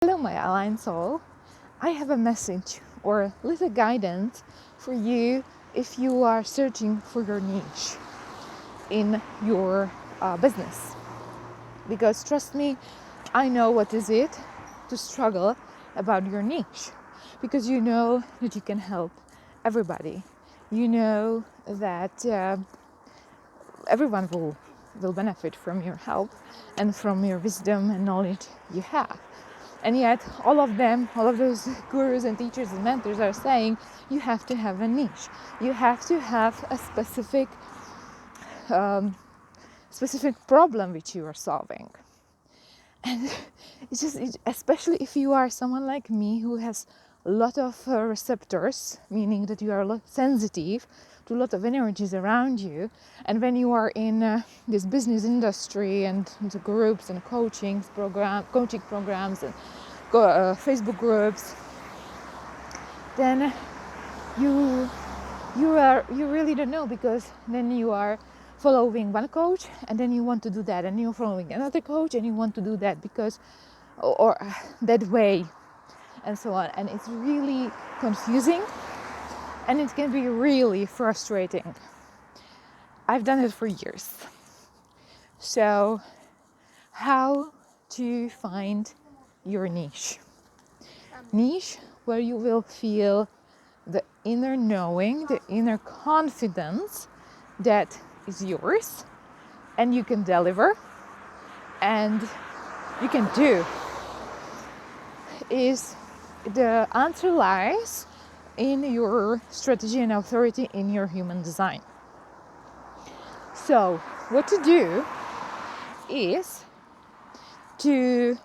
Hello, my aligned soul. I have a message or a little guidance for you if you are searching for your niche in your business. Because trust me, I know what is it to struggle about your niche. Because you know that you can help everybody. You know that everyone will benefit from your help and from your wisdom and knowledge you have. And yet all of those gurus and teachers and mentors are saying you have to have a niche. You have to have a specific problem which you are solving. And especially if you are someone like me who has a lot of receptors, meaning that you are a lot sensitive to a lot of energies around you. And when you are in this business industry and the groups and coaching programs and Facebook groups, then you really don't know, because then you are following one coach and then you want to do that, and you're following another coach and you want to do that because or that way, and so on. And it's really confusing and it can be really frustrating. I've done it for years. So how to find your niche where you will feel the inner knowing, the inner confidence that is yours and you can deliver and you can do, is the answer lies in your strategy and authority in your human design. So what to do is to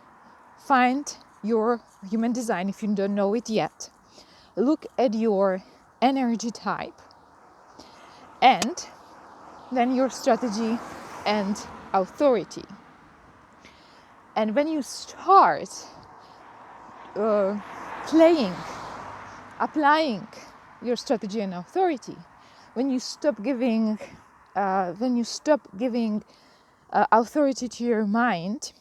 find your human design. If you don't know it yet, look at your energy type and then your strategy and authority. And when you start applying your strategy and authority, when you stop giving authority to your mind,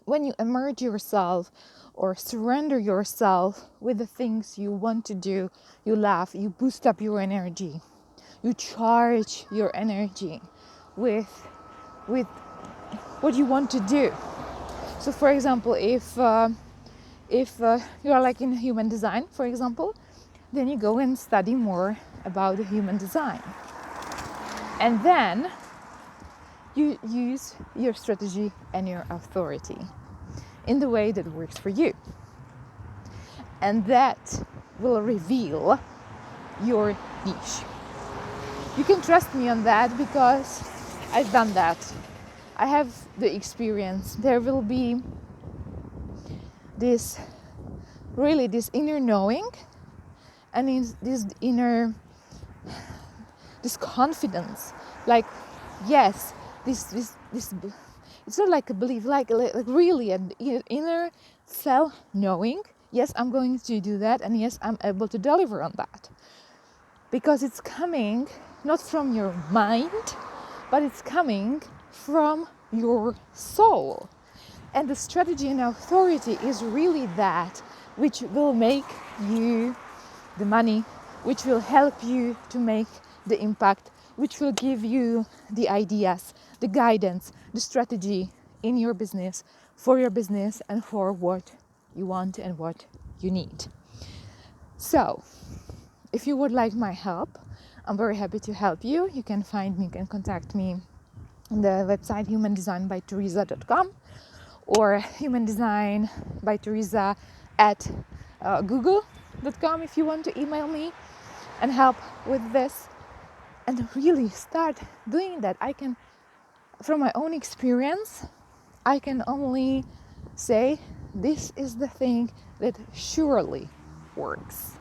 when you immerse yourself or surrender yourself with the things you want to do, you love, you boost up your energy, you charge your energy with what you want to do. So for example, if you are like in human design, for example, then you go and study more about the human design. And then you use your strategy and your authority in the way that works for you. And that will reveal your niche. You can trust me on that because I've done that. I have the experience. There will be this inner knowing and this confidence, like, yes, this it's not like a belief, like really an inner self knowing, yes, I'm going to do that, and yes, I'm able to deliver on that, because it's coming not from your mind, but it's coming from your soul. And the strategy and authority is really that which will make you the money, which will help you to make the impact, which will give you the ideas, the guidance, the strategy in your business, for your business, and for what you want and what you need. So, if you would like my help, I'm very happy to help you. You can find me, you can contact me on the website humandesignbyteresa.com or humandesignbyteresa at google.com if you want to email me and help with this. And really start doing that. I can, from my own experience, I can only say this is the thing that surely works.